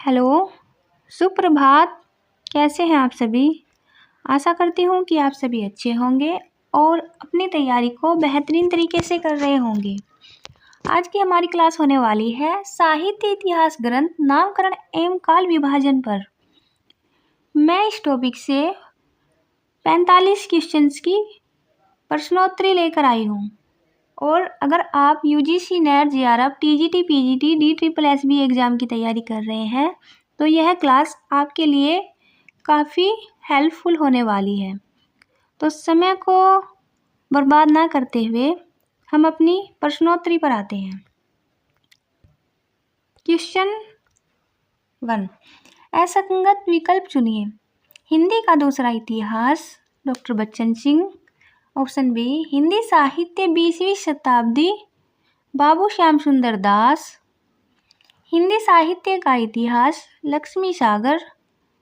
Hello, सुप्रभात। कैसे हैं आप सभी? आशा करती हूँ कि आप सभी अच्छे होंगे और अपनी तैयारी को बेहतरीन तरीके से कर रहे होंगे। आज की हमारी क्लास होने वाली है साहित्य इतिहास ग्रंथ नामकरण एवं काल विभाजन पर। मैं इस टॉपिक से 45 क्वेश्चंस की प्रश्नोत्तरी लेकर आई हूँ और अगर आप UGC net JRF TGT PGT DSSB exam की तैयारी कर रहे हैं तो यह क्लास आपके लिए काफ़ी हेल्पफुल होने वाली है। तो समय को बर्बाद ना करते हुए हम अपनी प्रश्नोत्तरी पर आते हैं। क्वेश्चन 1, असंगत विकल्प चुनिए। हिंदी का दूसरा इतिहास doctor Bachchan Singh. Option B, Hindi साहित्य 20वीं शताब्दी बाबू श्याम सुंदर दास। हिंदी साहित्य का इतिहास लक्ष्मी सागर।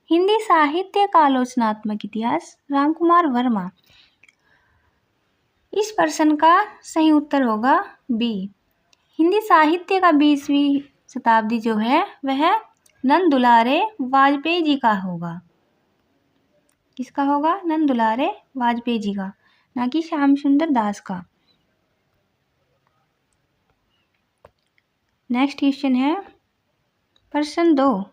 हिंदी साहित्य का आलोचनात्मक इतिहास रामकुमार वर्मा। इस प्रश्न का सही उत्तर होगा बी, हिंदी साहित्य का 20वीं शताब्दी जो है वह नंद दुलारे वाजपेयी जी का होगा। किसका होगा? नंद दुलारे वाजपेयी जी का, ना कि श्याम सुंदर दास का। नेक्स्ट क्वेश्चन है प्रश्न 2,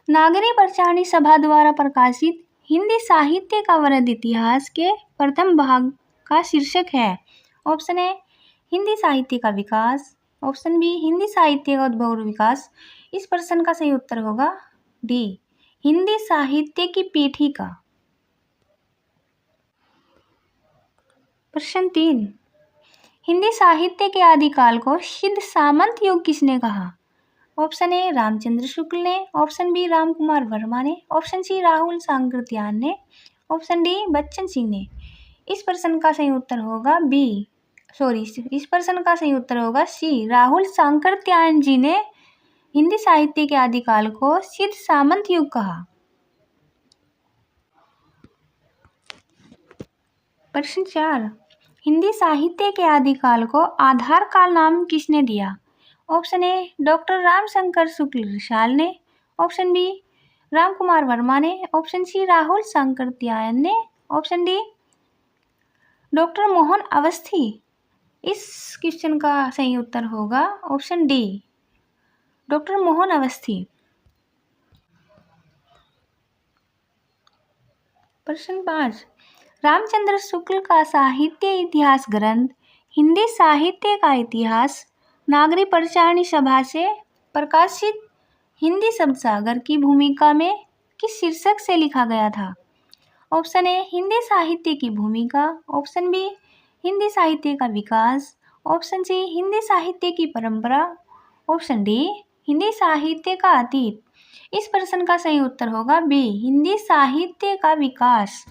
नागरी प्रचारणी सभा द्वारा प्रकाशित हिंदी साहित्य का वृहद इतिहास के प्रथम भाग का शीर्षक है। ऑप्शन ए, हिंदी साहित्य का विकास। ऑप्शन बी, हिंदी साहित्य का उद्भव और विकास। इस प्रश्न का सही उत्तर होगा डी, हिंदी साहित्य की पीठिका। प्रश्न 3, हिंदी साहित्य के आदिकाल को सिद्ध सामंत युग किसने कहा? ऑप्शन ए, रामचंद्र शुक्ल ने। ऑप्शन बी, रामकुमार वर्मा ने। ऑप्शन सी, राहुल सांकृत्यायन ने। ऑप्शन डी, बच्चन सिंह ने। इस प्रश्न का सही उत्तर होगा इस प्रश्न का सही उत्तर होगा सी, राहुल सांकृत्यायन जी ने हिंदी साहित्य के आदिकाल को सिद्ध सामंत युग कहा। प्रश्न 4, हिंदी साहित्य के आदिकाल को आधार काल नाम किसने दिया? Option A, doctor Ramshankar Shukla Rasal ने। ऑप्शन बी, रामकुमार वर्मा ने। ऑप्शन सी, राहुल सांकृत्यायन ने। Option D, doctor Mohan Awasthi. इस क्वेश्चन का सही उत्तर होगा option D, doctor Mohan Awasthi. प्रश्न 5, रामचंद्र शुक्ल का साहित्य इतिहास ग्रंथ हिंदी साहित्य का इतिहास नागरी प्रचारणी सभा से प्रकाशित हिंदी शब्द सागर की भूमिका में किस शीर्षक से लिखा गया था? ऑप्शन ए, हिंदी साहित्य की भूमिका। ऑप्शन बी, हिंदी साहित्य का विकास। ऑप्शन सी, हिंदी साहित्य की परंपरा। ऑप्शन डी, हिंदी साहित्य का अतीत। इस प्रश्न का सही उत्तर होगा बी, हिंदी साहित्य का विकास।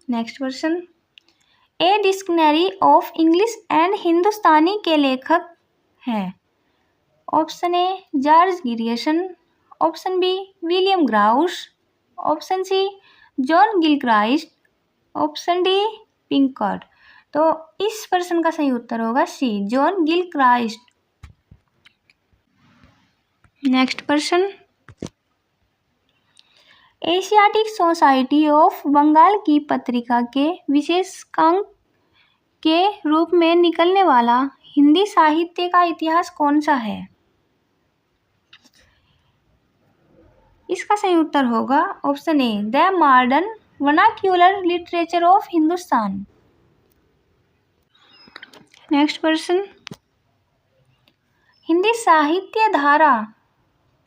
नेक्स्ट प्रश्न, a dictionary of English and Hindustani के लेखक हैं। Option A, George Grierson. Option B, William Growse. Option C, John Gilchrist. Option D, Pinkford. तो इस प्रश्न का सही उत्तर होगा सी, जॉन गिलक्राइस्ट। नेक्स्ट प्रश्न, एशियाटिक सोसाइटी ऑफ बंगाल की पत्रिका के विशेषांक के रूप में निकलने वाला हिंदी साहित्य का इतिहास कौन सा है? इसका सही उत्तर होगा option A, the modern vernacular literature of Hindustan. Next प्रश्न, हिंदी साहित्य धारा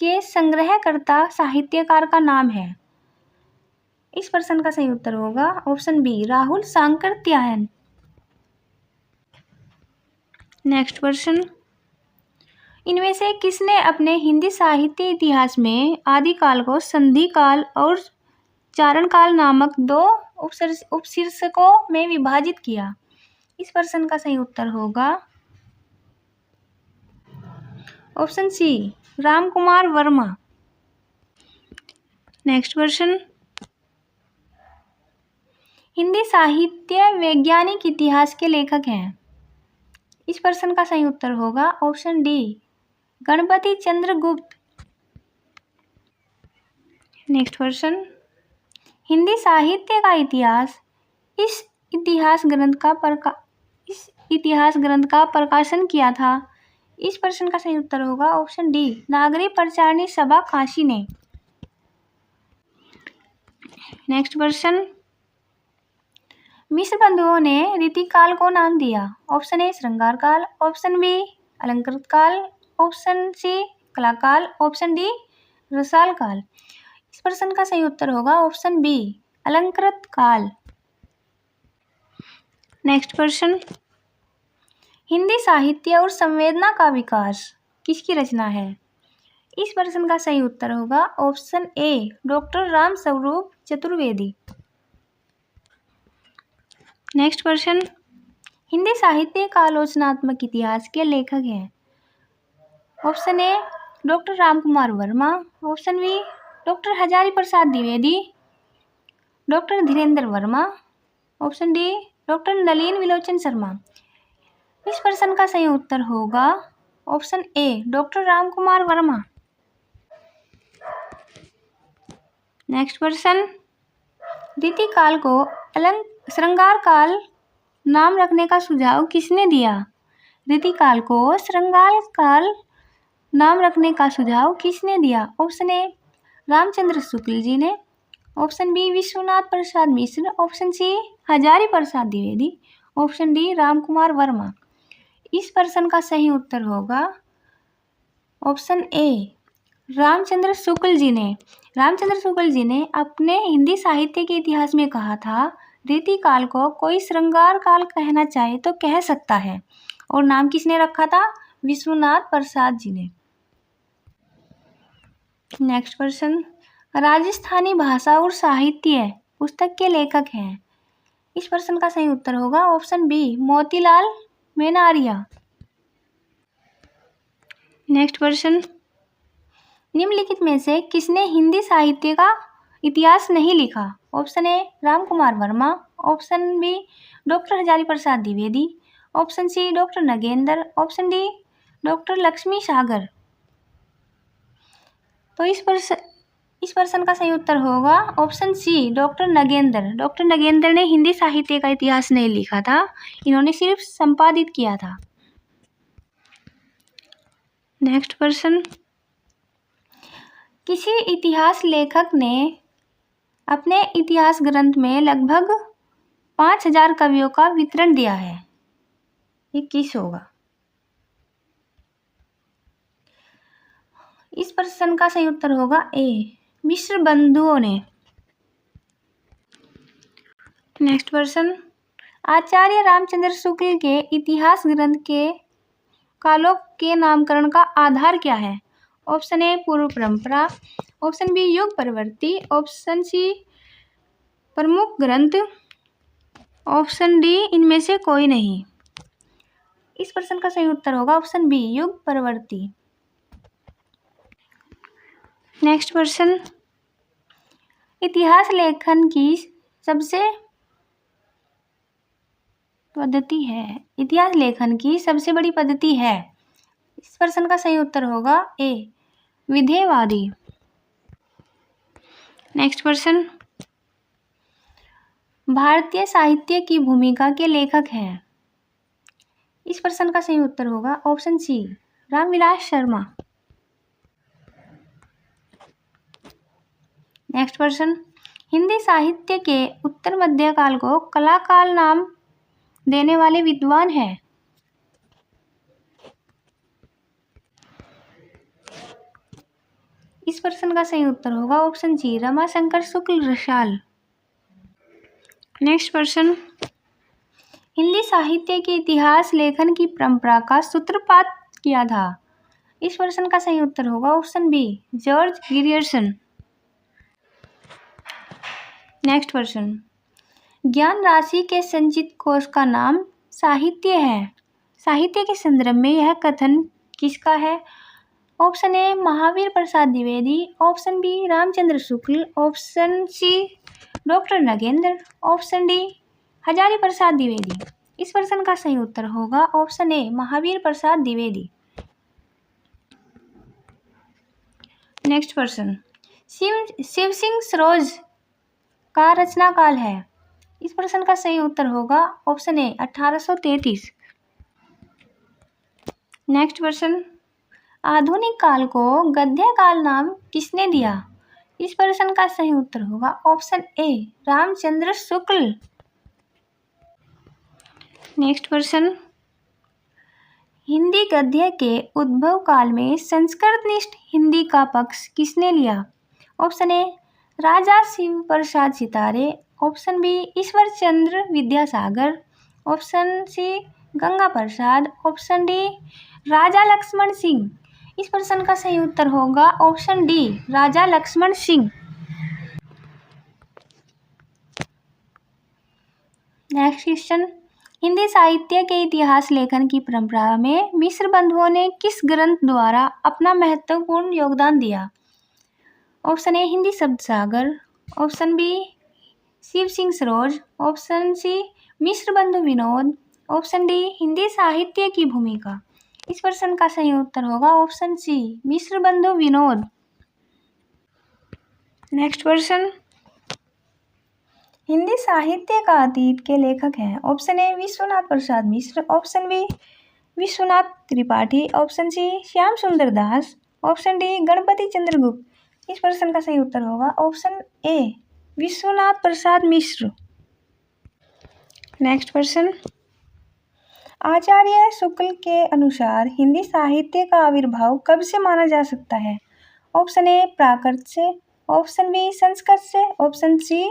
के संग्रहकर्ता साहित्यकार का नाम है। इस प्रश्न का सही उत्तर होगा option B, Rahul Sankrityayan. Next प्रश्न, इनमें से किसने अपने हिंदी साहित्य इतिहास में आदिकाल को संधि काल और चारण काल नामक दो उपशीर्षकों में विभाजित किया? इस प्रश्न का सही उत्तर होगा option C, Ramkumar Verma. Next प्रश्न, हिंदी साहित्य वैज्ञानिक इतिहास के लेखक हैं। इस प्रश्न का सही उत्तर होगा option D, Ganapati Chandragupta. Next question, Hindi साहित्य का इतिहास इस इतिहास ग्रंथ का प्रकाशन किया था। इस प्रश्न का सही उत्तर होगा ऑप्शन डी, नागरी प्रचारणी सभा काशी ने। नेक्स्ट क्वेश्चन, मिश्र बंधुओं ने रीतिकाल को नाम दिया। ऑप्शन ए श्रृंगार काल, ऑप्शन बी अलंकृत काल, ऑप्शन सी कला काल, ऑप्शन डी रसाल काल। इस प्रश्न का सही उत्तर होगा ऑप्शन बी, अलंकृत काल। नेक्स्ट क्वेश्चन, हिंदी साहित्य और संवेदना का विकास किसकी रचना है। इस प्रश्न का सही उत्तर होगा option A, doctor Ram Swaroop Chaturvedi. Next question, Hindi साहित्य का आलोचनात्मक इतिहास के लेखक हैं। Option A doctor Ramkumar Verma, option B doctor Hazari Prasad Dwivedi, doctor Dhirendra Verma, option D doctor Nalin Vilochan Sharma. इस प्रश्न का सही उत्तर होगा option A, doctor Ramkumar Verma. Next question, रीतिकाल को श्रृंगार काल नाम रखने का सुझाव किसने दिया। रीतिकाल को श्रृंगार काल नाम रखने का सुझाव किसने दिया। ऑप्शन ए रामचंद्र शुक्ल जी ने, option B Vishwanath Prasad Mishra, option C Hazari Prasad Dwivedi, option D Ramkumar Verma. इस प्रश्न का सही उत्तर होगा ऑप्शन ए, रामचंद्र शुक्ल जी ने। रामचंद्र शुक्ल जी ने अपने हिंदी साहित्य के इतिहास में कहा था, रीतिकाल को कोई श्रृंगार काल कहना चाहे तो कह सकता है, और नाम किसने रखा था, विश्वनाथ प्रसाद जी ने। नेक्स्ट क्वेश्चन, राजस्थानी भाषा और साहित्य पुस्तक के लेखक हैं। इस प्रश्न का सही उत्तर होगा option B, Motilal Menaria. Next question, निम्नलिखित में से किसने हिंदी साहित्य का इतिहास नहीं लिखा। Option A Ramkumar Verma, option B doctor Hazari Prasad Dwivedi, option C doctor Nagendra, option D doctor Lakshmi Sagar. तो इस प्रश्न का सही उत्तर होगा option C, doctor Nagendra. Doctor Nagendra ने हिंदी साहित्य का इतिहास नहीं लिखा था, इन्होंने सिर्फ संपादित किया था। नेक्स्ट क्वेश्चन, किसी इतिहास लेखक ने अपने इतिहास ग्रंथ में लगभग 5000 कवियों का विवरण दिया है, ये किस होगा। इस प्रश्न का सही उत्तर होगा ए, मिश्र बंधुओं ने। नेक्स्ट क्वेश्चन, आचार्य रामचंद्र शुक्ल के इतिहास ग्रंथ के कालों के नामकरण का आधार क्या है। ऑप्शन ए पूर्व परंपरा, ऑप्शन बी युग परवर्ती, ऑप्शन सी प्रमुख ग्रंथ, ऑप्शन डी इनमें से कोई नहीं। इस प्रश्न का सही उत्तर होगा ऑप्शन बी, युग परवर्ती। नेक्स्ट क्वेश्चन, इतिहास लेखन की सबसे बड़ी पद्धति है। इस प्रश्न का सही उत्तर होगा ए, विधेयवादी। नेक्स्ट क्वेश्चन, भारतीय साहित्य की भूमिका के लेखक हैं। इस प्रश्न का सही उत्तर होगा option C, Ramvilas Sharma. Next question, Hindi साहित्य के उत्तर मध्यकाल को कला काल नाम देने वाले विद्वान हैं। इस प्रश्न का सही उत्तर होगा ऑप्शन सी, रमाशंकर शुक्ल रसाल। नेक्स्ट क्वेश्चन, हिंदी साहित्य के इतिहास लेखन की परंपरा का सूत्रपात किया था। इस प्रश्न का सही उत्तर होगा option B, George Grierson. Next question, ज्ञान राशि के संचित कोश का नाम साहित्य है। साहित्य के संदर्भ में यह कथन किसका है। Option A Mahavir Prasad Dwivedi, option B Ramchandra Shukla, option C doctor Nagendra, option D Hazari Prasad Dwivedi. इस प्रश्न का सही उत्तर होगा option A Mahavir Prasad Dwivedi. Next प्रश्न, शिव सिंह सरोज का रचना काल है। इस प्रश्न का सही उत्तर होगा ऑप्शन ए 1833। नेक्स्ट प्रश्न, आधुनिक काल को गद्य काल नाम किसने दिया। इस प्रश्न का सही उत्तर होगा option A Ramchandra Shukla. Next प्रश्न, हिंदी गद्य के उद्भव काल में संस्कृतनिष्ठ हिंदी का पक्ष किसने लिया। ऑप्शन ए राजा शिव प्रसाद सितारे, option B Ishwar Chandra Vidyasagar, option C Ganga Prasad, option D राजा लक्ष्मण सिंह। इस प्रश्न का सही उत्तर होगा ऑप्शन डी राजा लक्ष्मण सिंह। नेक्स्ट क्वेश्चन, हिंदी साहित्य के इतिहास लेखन की परंपरा में मिश्र बंधुओं ने किस ग्रंथ द्वारा अपना महत्वपूर्ण योगदान दिया। Option A Hindi Shabd Sagar, option B Shiv Singh Saroj, option C Mishra Bandhu Vinod, option D Hindi साहित्य की भूमिका। इस प्रश्न का सही उत्तर होगा option C Mishra Bandhu Vinod. Next प्रश्न, हिंदी साहित्य का अतीत के लेखक हैं। Option A Vishwanath Prasad Mishra, option B Vishwanath Tripathi, option C Shyam Sundar Das, option D Ganapati Chandragupta. इस प्रश्न का सही उत्तर होगा option A Vishwanath Prasad Mishra. Next प्रश्न, आचार्य शुक्ल के अनुसार हिंदी साहित्य का आविर्भाव कब से माना जा सकता है। ऑप्शन ए प्राकृत से, ऑप्शन बी संस्कृत से, ऑप्शन सी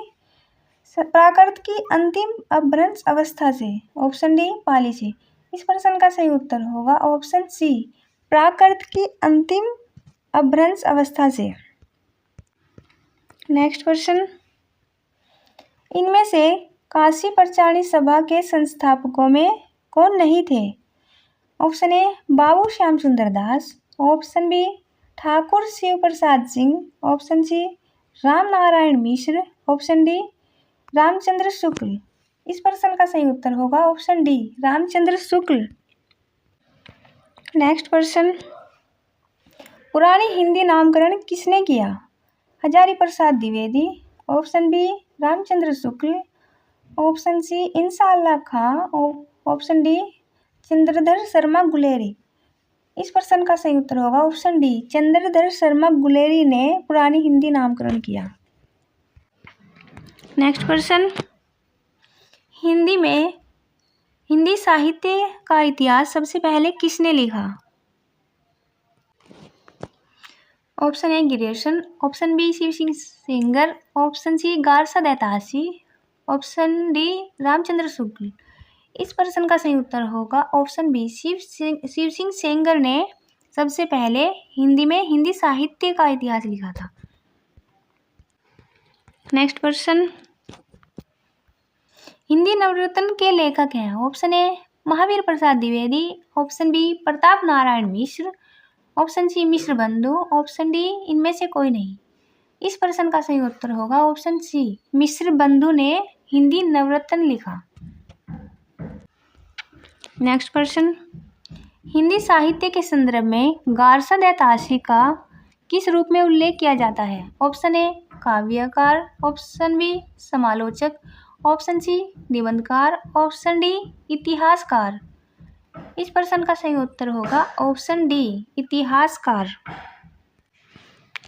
प्राकृत की अंतिम अपभ्रंश अवस्था से, ऑप्शन डी पाली से। इस प्रश्न का सही उत्तर होगा ऑप्शन सी प्राकृत की अंतिम अपभ्रंश अवस्था से। नेक्स्ट क्वेश्चन, इनमें से काशी प्रचारिणी सभा के संस्थापकों में कौन नहीं थे। Option A Babu Shyam Sundar Das, option B Thakur Shiv Prasad Singh, option C Ram Narayan Mishra, option D Ramchandra Shukla. इस प्रश्न का सही उत्तर होगा ऑप्शन डी रामचंद्र शुक्ल। नेक्स्ट प्रश्न, पुरानी हिंदी नामकरण किसने किया। Hazari Prasad Dwivedi, option B Ramchandra Shukla, option सी इंशाअल्लाह खां, ऑप्शन डी चंद्रधर शर्मा गुलेरी। इस प्रश्न का सही उत्तर होगा ऑप्शन डी चंद्रधर शर्मा गुलेरी ने पुरानी हिंदी नामकरण किया। नेक्स्ट प्रश्न, हिंदी में हिंदी साहित्य का इतिहास सबसे पहले किसने लिखा। Option A Grierson, option B Shiv Singh Sengar, option C Garcin de Tassy, option D Ramchandra Shukla. इस प्रश्न का सही उत्तर होगा ऑप्शन बी शिव सिंह सेंगर ने सबसे पहले हिंदी में हिंदी साहित्य का इतिहास लिखा था। नेक्स्ट प्रश्न, हिंदी नवरत्न के लेखक हैं। Option A Mahavir Prasad Dwivedi, option B Pratap Narayan Mishra, option C Mishra Bandhu, option D इनमें से कोई नहीं। इस प्रश्न का सही उत्तर होगा ऑप्शन सी मिश्र बंधु ने हिंदी नवरत्न लिखा। नेक्स्ट प्रश्न, हिंदी साहित्य के संदर्भ में गारसा दैतासी का किस रूप में उल्लेख किया जाता है। ऑप्शन ए काव्यकार, ऑप्शन बी समालोचक, ऑप्शन सी निबंधकार, ऑप्शन डी इतिहासकार। इस प्रश्न का सही उत्तर होगा ऑप्शन डी इतिहासकार।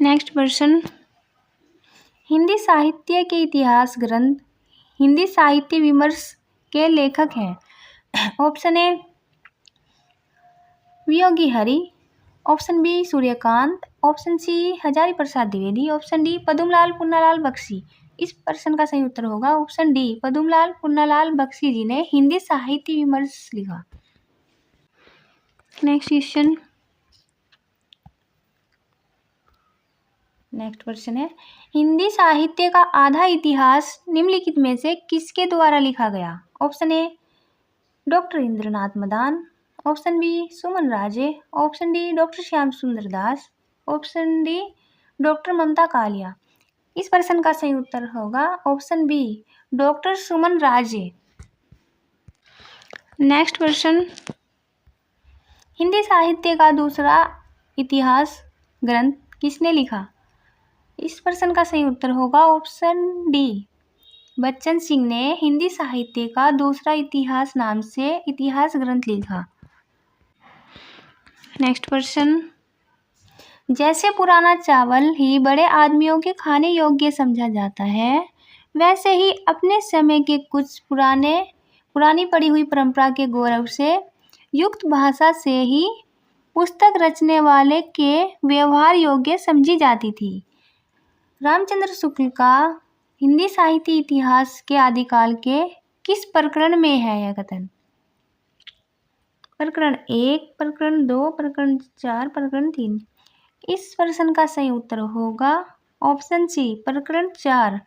नेक्स्ट प्रश्न, हिंदी साहित्य के इतिहास ग्रंथ हिंदी साहित्य विमर्श के लेखक हैं। Option A Viyogi Hari, option B Suryakant, option C Hazari Prasad Dwivedi, option D Padumlal Punnalal Bakshi. इस प्रश्न का सही उत्तर होगा ऑप्शन डी पद्मलाल पुन्नालाल बख्शी जी ने हिंदी साहित्य विमर्श लिखा। नेक्स्ट क्वेश्चन, नेक्स्ट क्वेश्चन है, हिंदी साहित्य का आधा इतिहास निम्नलिखित में से किसके द्वारा लिखा गया। Option A doctor Indranath Madan, option B Suman Raje, option D doctor Shyam Sundar Das, option D doctor Mamta Kalia. इस प्रश्न का सही उत्तर होगा option B doctor Suman Raje. Next question, Hindi साहित्य का दूसरा इतिहास ग्रंथ किसने लिखा? इस प्रश्न का सही उत्तर होगा ऑप्शन डी, बच्चन सिंह ने हिंदी साहित्य का दूसरा इतिहास नाम से इतिहास ग्रंथ लिखा। नेक्स्ट क्वेश्चन, जैसे पुराना चावल ही बड़े आदमियों के खाने योग्य समझा जाता है, वैसे ही अपने समय के कुछ पुरानी पड़ी हुई परंपरा के गौरव से युक्त भाषा से ही पुस्तक रचने वाले के व्यवहार योग्य समझी जाती थी। रामचंद्र शुक्ल का हिंदी साहित्य इतिहास के आदिकाल के किस प्रकरण में है यह कथन? प्रकरण 1, प्रकरण 2, प्रकरण 4, प्रकरण 3। इस प्रश्न का सही उत्तर होगा ऑप्शन सी, प्रकरण 4।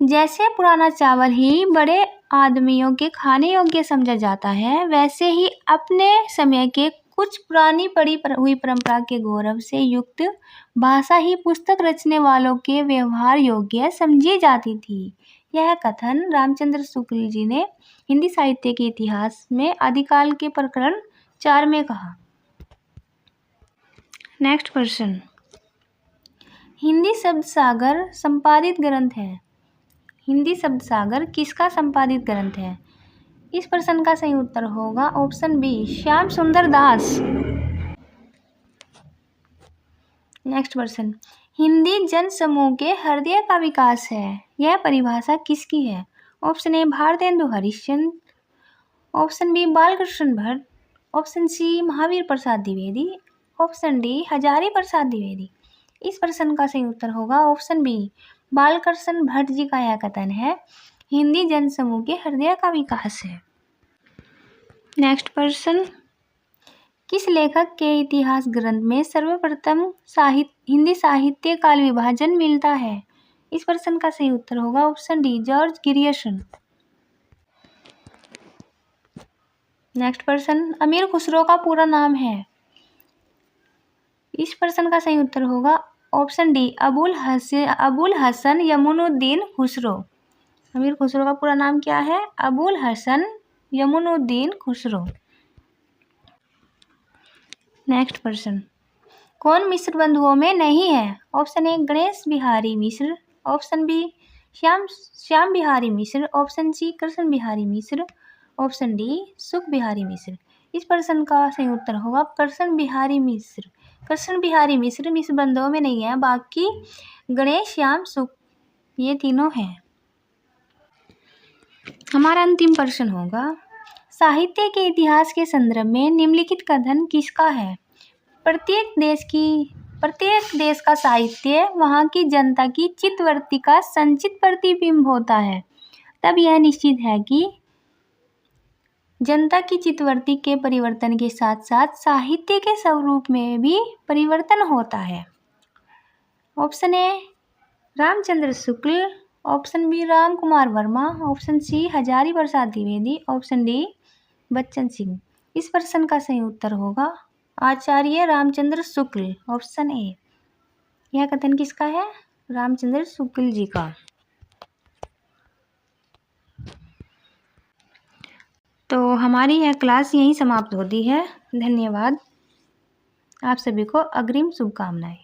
जैसे पुराना चावल ही बड़े आदमियों के खाने योग्य समझा जाता है, वैसे ही अपने समय के कुछ पुरानी पड़ी हुई परंपरा के गौरव से युक्त भाषा ही पुस्तक रचने वालों के व्यवहार योग्य समझी जाती थी। यह कथन रामचंद्र शुक्ल जी ने हिंदी साहित्य के इतिहास में आदिकाल के प्रकरण 4 में कहा। नेक्स्ट क्वेश्चन, हिंदी शब्द सागर संपादित ग्रंथ है। हिंदी शब्द सागर किसका संपादित ग्रंथ है? इस प्रश्न का सही उत्तर होगा ऑप्शन बी, श्याम सुंदर दास। नेक्स्ट क्वेश्चन, हिंदी जन समूह के हृदय का विकास है, यह परिभाषा किसकी है? Option A, Bharatendu Harishchandra, option B, Balkrishna Bhatt, option C, Mahavir Prasad Dwivedi, option D, Hazari Prasad Dwivedi. इस प्रश्न का सही उत्तर होगा ऑप्शन बी, बालकृष्ण भट्ट जी का यह कथन है, हिंदी जन समूह के हृदय का विकास है। नेक्स्ट प्रश्न, किस लेखक के इतिहास ग्रंथ में सर्वप्रथम हिंदी साहित्य काल विभाजन मिलता है? इस प्रश्न का सही उत्तर होगा option D, George Grierson. Next प्रश्न, अमीर खुसरो का पूरा नाम है। इस प्रश्न का सही उत्तर होगा ऑप्शन डी, अबुल हसन यमुनुद्दीन खुसरो। अमीर खुसरो का पूरा नाम क्या है? अबुल हसन यमुनुद्दीन खुसरो। नेक्स्ट प्रश्न, कौन मिश्र बंधुओं में नहीं है? Option A, Ganesh Bihari Mishra, option B, Shyam Bihari Mishra, option C, Krishna Bihari Mishra, option D, Sukh Bihari मिश्र। इस प्रश्न का सही उत्तर होगा कृष्ण बिहारी मिश्र। कृष्ण बिहारी मिश्र मिश्र बंधुओं में नहीं है, बाकी गणेश, श्याम, सुख ये तीनों हैं। हमारा अंतिम प्रश्न होगा, साहित्य के इतिहास के संदर्भ में निम्नलिखित कथन किसका है? प्रत्येक देश का साहित्य वहाँ की जनता की चित्तवृत्ति का संचित प्रतिबिंब होता है। तब यह निश्चित है कि जनता की चित्तवृत्ति के परिवर्तन के साथ साथ साहित्य के स्वरूप में भी परिवर्तन होता है। Option A, Ramchandra Shukla, option B, Ram Kumar Varma, option C, Hazari Prasad Dwivedi, option D, Bachchan Singh. इस प्रश्न का सही उत्तर होगा आचार्य रामचंद्र शुक्ल, ऑप्शन ए। यह कथन किसका है? रामचंद्र शुक्ल जी का। तो हमारी यह क्लास यहीं समाप्त होती है। धन्यवाद। आप सभी को अग्रिम शुभकामनाएं।